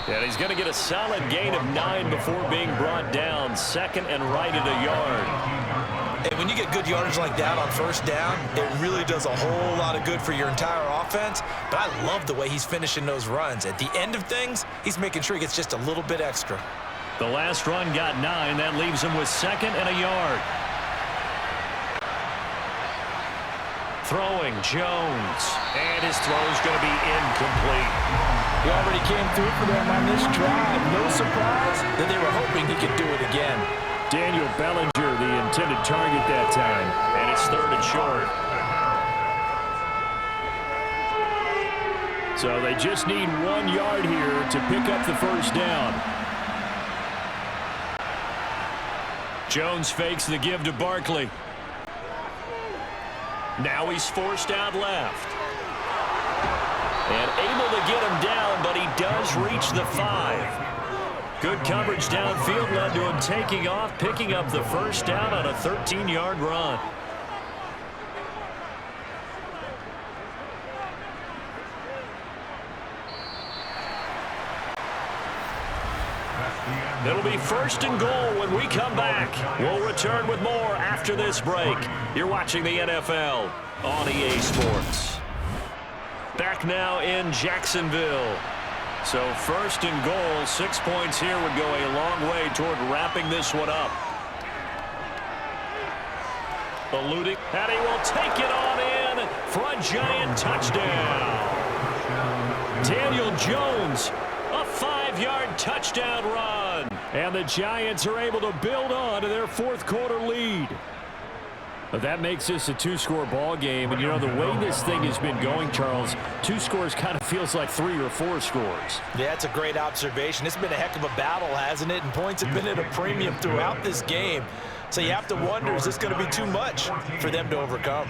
And he's going to get a solid gain of 9 before being brought down. Second and right at a yard. And when you get good yardage like that on first down, it really does a whole lot of good for your entire offense. But I love the way he's finishing those runs. At the end of things, he's making sure he gets just a little bit extra. The last run got 9. That leaves him with second and a yard. Throwing Jones. And his throw is going to be incomplete. He already came through for them on this drive. No surprise that they were hoping he could do it again. Daniel Bellinger, the intended target that time. And it's third and short. So they just need 1 yard here to pick up the first down. Jones fakes the give to Barkley. Now he's forced out left. And able to get him down, but he does reach the 5. Good coverage downfield led to him taking off, picking up the first down on a 13-yard run. It'll be first and goal when we come back. We'll return with more after this break. You're watching the NFL on EA Sports. Back now in Jacksonville. So first and goal, 6 points here would go a long way toward wrapping this one up. Eluding, and he will take it on in for a Giant touchdown. Daniel Jones, a 5-yard touchdown run. And the Giants are able to build on to their fourth quarter lead. But that makes this a 2-score ball game. And, you know, the way this thing has been going, Charles, 2 scores kind of feels like 3 or 4 scores. Yeah, that's a great observation. It's been a heck of a battle, hasn't it? And points have been at a premium throughout this game. So you have to wonder, is this going to be too much for them to overcome?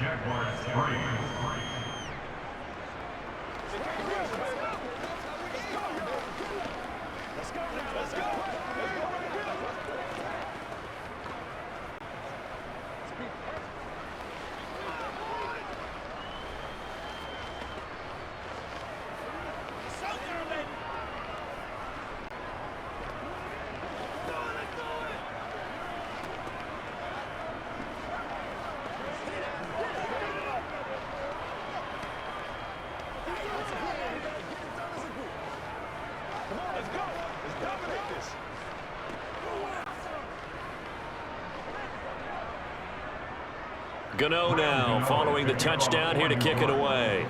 Gano now following the touchdown here to kick it away.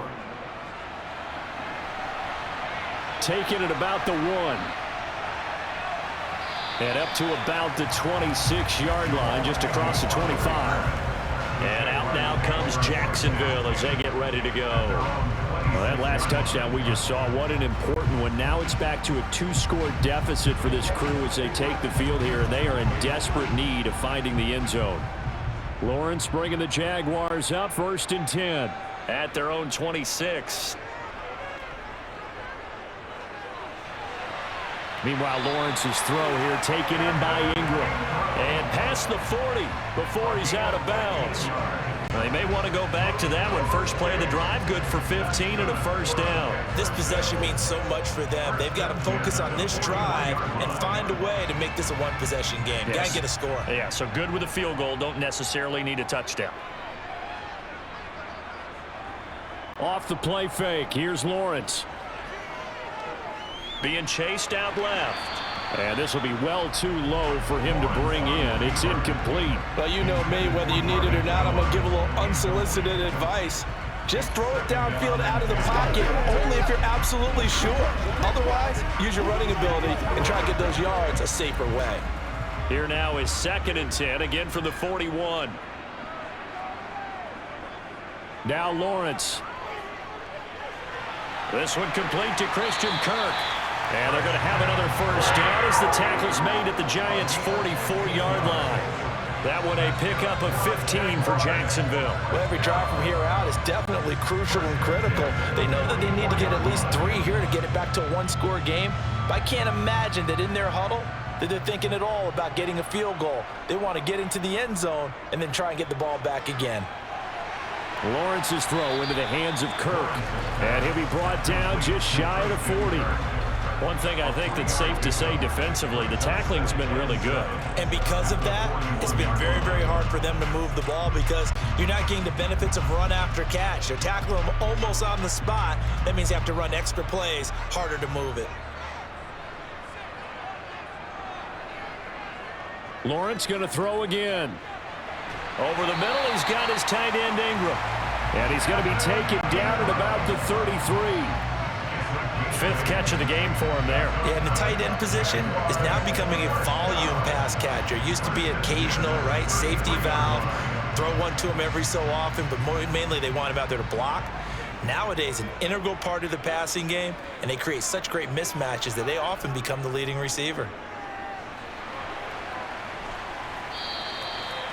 Taking it about the 1. And up to about the 26-yard line, just across the 25. And out now comes Jacksonville as they get ready to go. Well, that last touchdown we just saw, what an important one. Now it's back to a 2-score deficit for this crew as they take the field here, and they are in desperate need of finding the end zone. Lawrence bringing the Jaguars up, 1st and 10. At their own 26. Meanwhile, Lawrence's throw here taken in by Ingram. And past the 40 before he's out of bounds. They may want to go back to that one. First play of the drive, good for 15 and a 1st down. This possession means so much for them. They've got to focus on this drive and find a way to make this a one-possession game. Yes. Got to get a score. Yeah, so good with a field goal. Don't necessarily need a touchdown. Off the play fake, here's Lawrence. Being chased out left. And this will be well too low for him to bring in. It's incomplete. Well, you know me, whether you need it or not, I'm going to give a little unsolicited advice. Just throw it downfield out of the pocket, only if you're absolutely sure. Otherwise, use your running ability and try to get those yards a safer way. Here now is 2nd and 10, again from the 41. Now Lawrence. This one complete to Christian Kirk. And they're going to have another 1st down as the tackle's made at the Giants' 44-yard line. That one a pickup of 15 for Jacksonville. Well, every drive from here out is definitely crucial and critical. They know that they need to get at least 3 here to get it back to a 1-score game. But I can't imagine that in their huddle that they're thinking at all about getting a field goal. They want to get into the end zone and then try and get the ball back again. Lawrence's throw into the hands of Kirk. And he'll be brought down just shy of the 40. One thing I think that's safe to say defensively, the tackling's been really good. And because of that, it's been very, very hard for them to move the ball because you're not getting the benefits of run after catch. They're tackling them almost on the spot. That means you have to run extra plays, harder to move it. Lawrence going to throw again. Over the middle, he's got his tight end Ingram. And he's going to be taken down at about the 33. 5th catch of the game for him there. Yeah, and the tight end position is now becoming a volume pass catcher. Used to be occasional, right? Safety valve. Throw one to him every so often, but mainly they want him out there to block. Nowadays, an integral part of the passing game, and they create such great mismatches that they often become the leading receiver.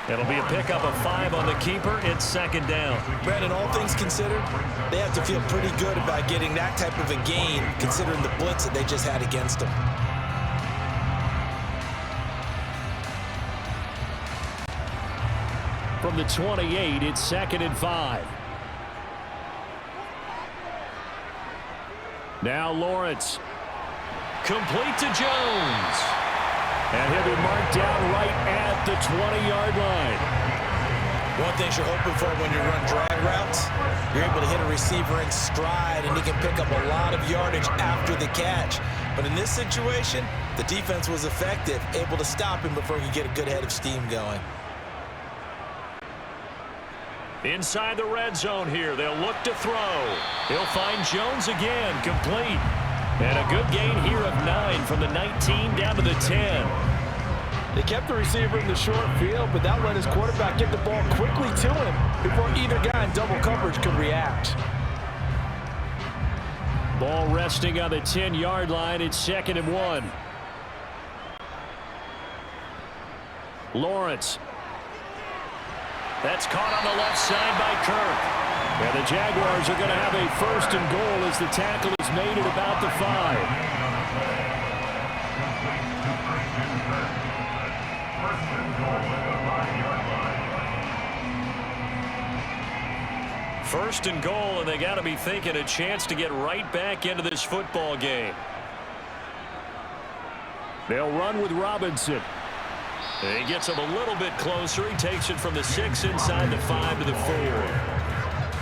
It'll be a pickup of 5 on the keeper. It's 2nd down. Brandon, all things considered, they have to feel pretty good about getting that type of a gain, considering the blitz that they just had against them. From the 28, it's 2nd and 5. Now Lawrence. Complete to Jones. And he'll be marked down right at the 20-yard line. One thing you're hoping for when you run drag routes, you're able to hit a receiver in stride, and he can pick up a lot of yardage after the catch. But in this situation, the defense was effective, able to stop him before he could get a good head of steam going. Inside the red zone here, they'll look to throw. He'll find Jones again, complete. And a good gain here of 9 from the 19 down to the 10. They kept the receiver in the short field, but that let his quarterback get the ball quickly to him before either guy in double coverage could react. Ball resting on the 10-yard line. It's 2nd and 1. Lawrence. That's caught on the left side by Kirk. And the Jaguars are going to have a 1st and goal as the tackle is made at about the 5. First and goal, and they got to be thinking a chance to get right back into this football game. They'll run with Robinson. He gets him a little bit closer. He takes it from the 6 inside the 5 to the 4.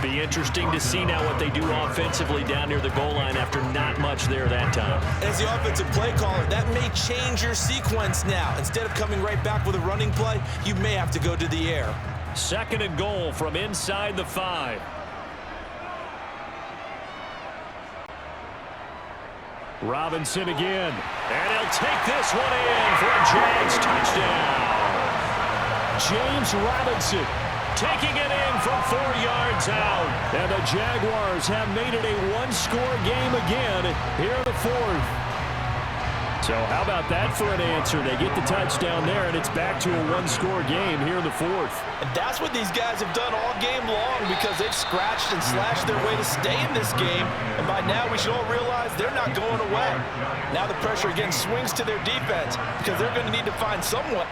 Be interesting to see now what they do offensively down near the goal line after not much there that time. As the offensive play caller, that may change your sequence now. Instead of coming right back with a running play, you may have to go to the air. 2nd and goal from inside the 5. Robinson again. And he'll take this one in for a Jags touchdown. James Robinson taking it in from 4 yards out. And the Jaguars have made it a one-score game again here in the fourth. So how about that for an answer? They get the touchdown there, and it's back to a one-score game here in the fourth. And that's what these guys have done all game long because they've scratched and slashed their way to stay in this game. And by now, we should all realize they're not going away. Now the pressure again swings to their defense because they're going to need to find someone.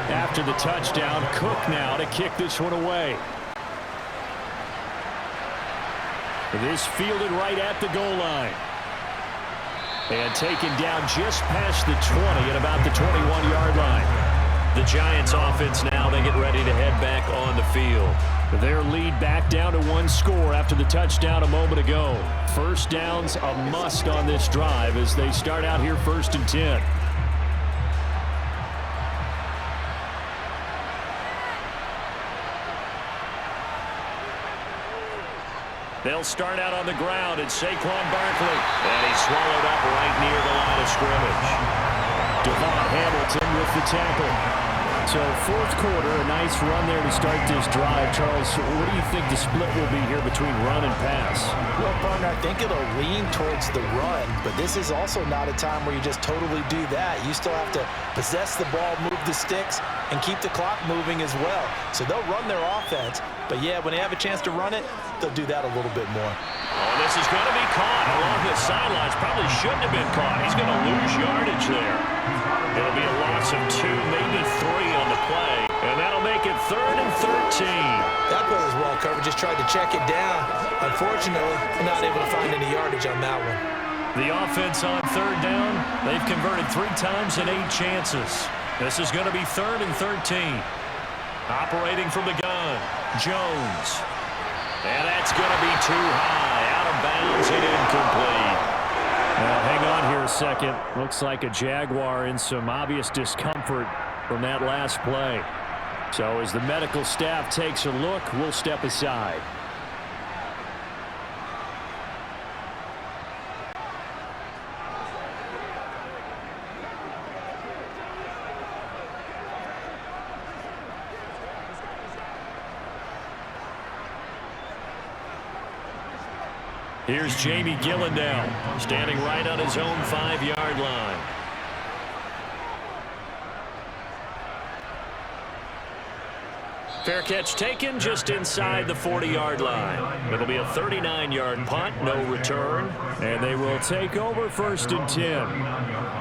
After the touchdown, Cook now to kick this one away. This fielded right at the goal line. And taken down just past the 20 at about the 21-yard line. The Giants offense now, they get ready to head back on the field. Their lead back down to one score after the touchdown a moment ago. First down's a must on this drive as they start out here 1st and 10. They'll start out on the ground, and Saquon Barkley. And he's swallowed up right near the line of scrimmage. Devon Hamilton with the tackle. So fourth quarter, a nice run there to start this drive. Charles, what do you think the split will be here between run and pass? Well, partner, I think it'll lean towards the run, but this is also not a time where you just totally do that. You still have to possess the ball, move the sticks, and keep the clock moving as well. So they'll run their offense, but yeah, when they have a chance to run it, they'll do that a little bit more. Oh, this is going to be caught along the sidelines. Probably shouldn't have been caught. He's going to lose yardage there. It'll be a loss of 2, maybe 3 on the play, and that'll make it 3rd and 13. That play was well covered. Just tried to check it down. Unfortunately, not able to find any yardage on that one. The offense on 3rd down, they've converted 3 times in 8 chances. This is going to be 3rd and 13. Operating from the gun, Jones. And that's going to be too high. Out of bounds and incomplete. Now, hang on here a second. Looks like a Jaguar in some obvious discomfort from that last play. So as the medical staff takes a look, we'll step aside. Here's Jamie Gillen now, standing right on his own 5-yard line. Fair catch taken just inside the 40-yard line. It'll be a 39-yard punt, no return. And they will take over 1st and 10.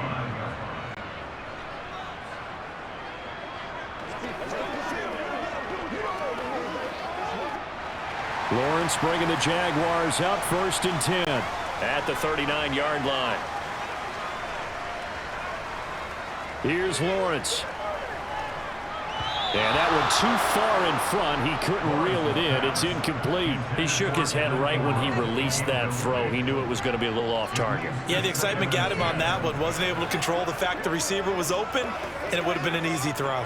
Lawrence bringing the Jaguars up 1st and 10. At the 39-yard line. Here's Lawrence. And that one too far in front. He couldn't reel it in. It's incomplete. He shook his head right when he released that throw. He knew it was going to be a little off target. Yeah, the excitement got him on that one. Wasn't able to control the fact the receiver was open, and it would have been an easy throw.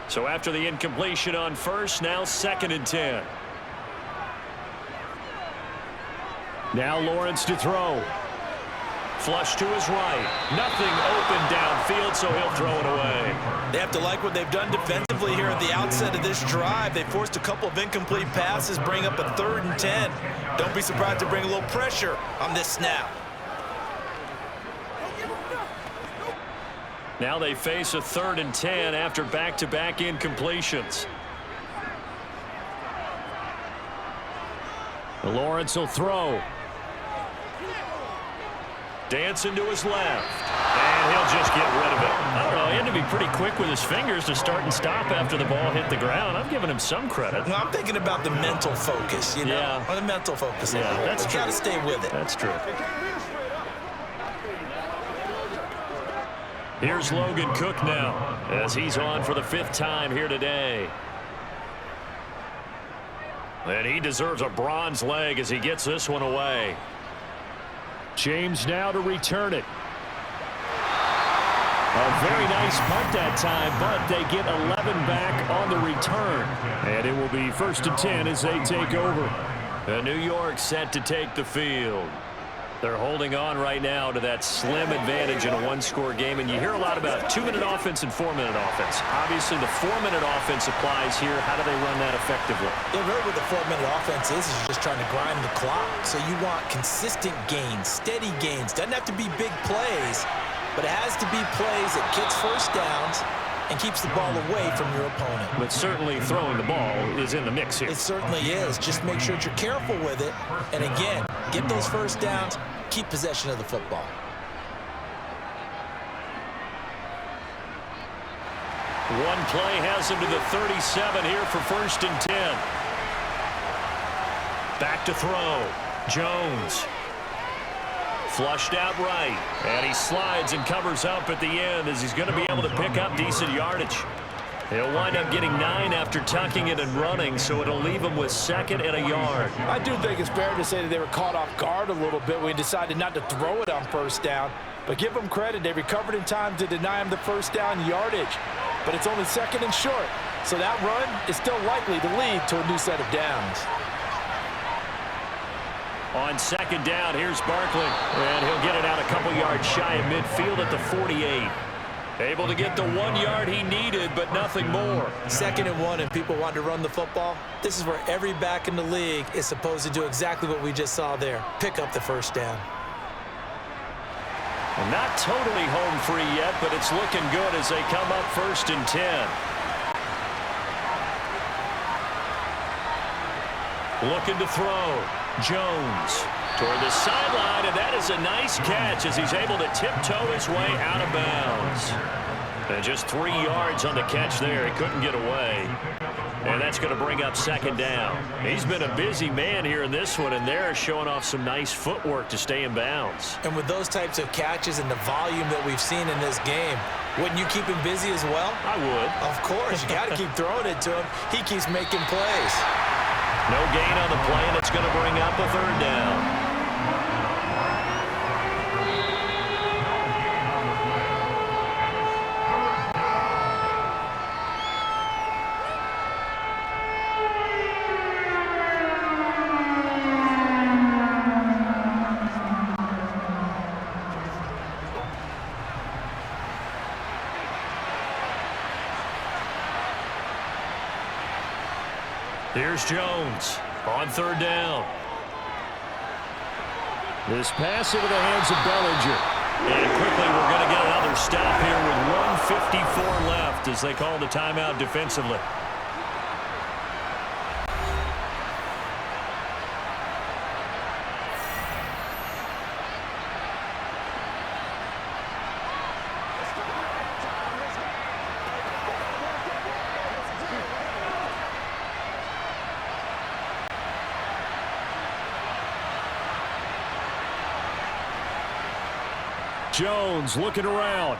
So after the incompletion on 1st, now 2nd and 10. Now Lawrence to throw. Flush to his right. Nothing open downfield, so he'll throw it away. They have to like what they've done defensively here at the outset of this drive. They forced a couple of incomplete passes, bring up a 3rd and 10. Don't be surprised to bring a little pressure on this snap. Now they face a 3rd and 10 after back-to-back incompletions. Lawrence will throw. Dancing to his left. And he'll just get rid of it. I don't know, he had to be pretty quick with his fingers to start and stop after the ball hit the ground. I'm giving him some credit. Well, I'm thinking about the mental focus, you know? Yeah. Or the mental focus. Yeah, that's true. Got to stay with it. That's true. Here's Logan Cook now as he's on for the 5th time here today. And he deserves a bronze leg as he gets this one away. James now to return it. A very nice punt that time, but they get 11 back on the return. And it will be 1st and 10 as they take over. And New York set to take the field. They're holding on right now to that slim advantage in a 1-score game. And you hear a lot about 2-minute offense and 4-minute offense. Obviously, the 4-minute offense applies here. How do they run that effectively? Yeah, really what the 4-minute offense is you're just trying to grind the clock. So you want consistent gains, steady gains. Doesn't have to be big plays, but it has to be plays that gets 1st downs and keeps the ball away from your opponent. But certainly throwing the ball is in the mix here. It certainly is. Just make sure that you're careful with it. And again, get those 1st downs, keep possession of the football. One play has him to the 37 here for 1st and 10. Back to throw. Jones. Flushed out right. And he slides and covers up at the end as he's going to be able to pick up decent yardage. He'll wind up getting 9 after tucking it and running, so it'll leave him with 2nd and a yard. I do think it's fair to say that they were caught off guard a little bit when he decided not to throw it on 1st down. But give them credit. They recovered in time to deny him the 1st down yardage. But it's only 2nd and short. So that run is still likely to lead to a new set of downs. On second down, here's Barkley. And he'll get it out a couple yards shy of midfield at the 48. Able to get the 1 yard he needed, but nothing more. 2nd and 1, and people want to run the football. This is where every back in the league is supposed to do exactly what we just saw there. Pick up the first down. Not totally home free yet, but it's looking good as they come up 1st and 10. Looking to throw. Jones toward the sideline, and that is a nice catch as he's able to tiptoe his way out of bounds. And just 3 yards on the catch there. He couldn't get away. And that's going to bring up 2nd down. He's been a busy man here in this one, and they're showing off some nice footwork to stay in bounds. And with those types of catches and the volume that we've seen in this game, wouldn't you keep him busy as well? I would. Of course. You got to keep throwing it to him. He keeps making plays. No gain on the play, and it's going to bring up a 3rd down. Here's Jones on 3rd down. This pass into the hands of Bellinger. And quickly we're going to get another stop here with 1:54 left as they call the timeout defensively. Jones looking around.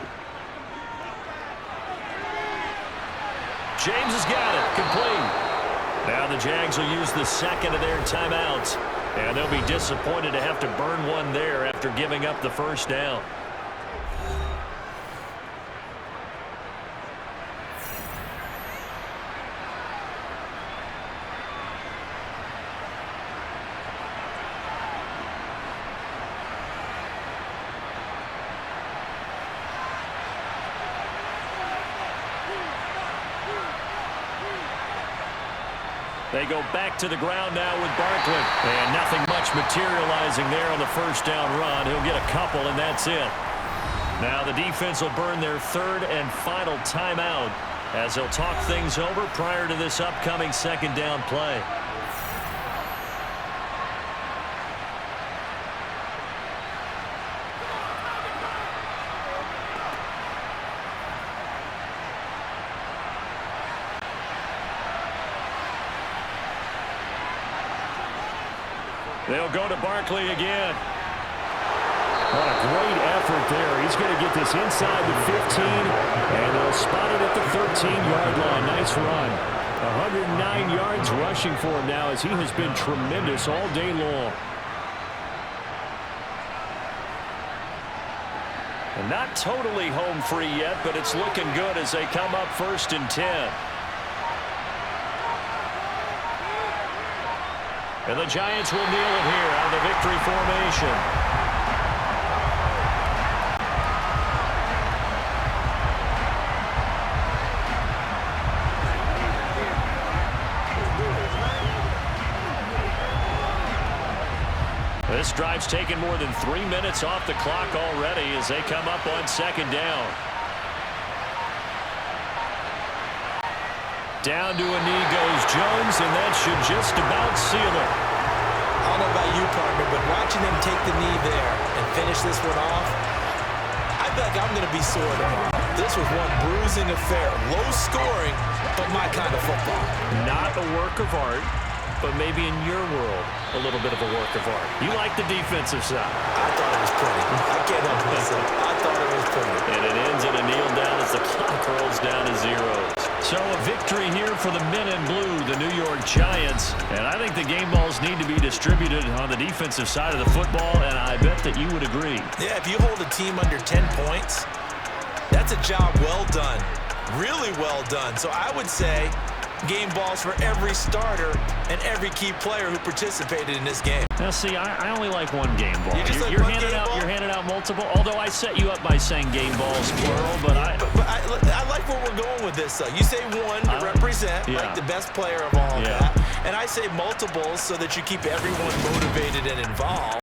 James has got it. Complete. Now the Jags will use the 2nd of their timeouts. And they'll be disappointed to have to burn one there after giving up the 1st down. They go back to the ground now with Barkley. And nothing much materializing there on the 1st down run. He'll get a couple, and that's it. Now the defense will burn their 3rd and final timeout as they'll talk things over prior to this upcoming 2nd down play. They'll go to Barkley again. What a great effort there. He's going to get this inside the 15, and they'll spot it at the 13-yard line. Nice run. 109 yards rushing for him now as he has been tremendous all day long. And not totally home free yet, but it's looking good as they come up 1st and 10. And the Giants will kneel it here out of the victory formation. This drive's taken more than 3 minutes off the clock already as they come up on 2nd down. Down to a knee goes Jones, and that should just about seal it. I don't know about you, partner, but watching them take the knee there and finish this one off, I feel like I'm going to be sore tomorrow. This was one bruising affair. Low scoring, but my kind of football. Not a work of art, but maybe in your world, a little bit of a work of art. You like the defensive side. I thought it was pretty. I can't help myself. I thought it was pretty. And it ends in a kneel down as the clock rolls down to 0. So a victory here for the men in blue, the New York Giants. And I think the game balls need to be distributed on the defensive side of the football, and I bet that you would agree. Yeah, if you hold a team under 10 points, that's a job well done. Really well done. So I would say game balls for every starter and every key player who participated in this game. Now, see, I only like one game ball. You're handing out multiple. Although I set you up by saying game balls plural, but I like where we're going with this. You say one to represent, like the best player of all that, and I say multiples so that you keep everyone motivated and involved.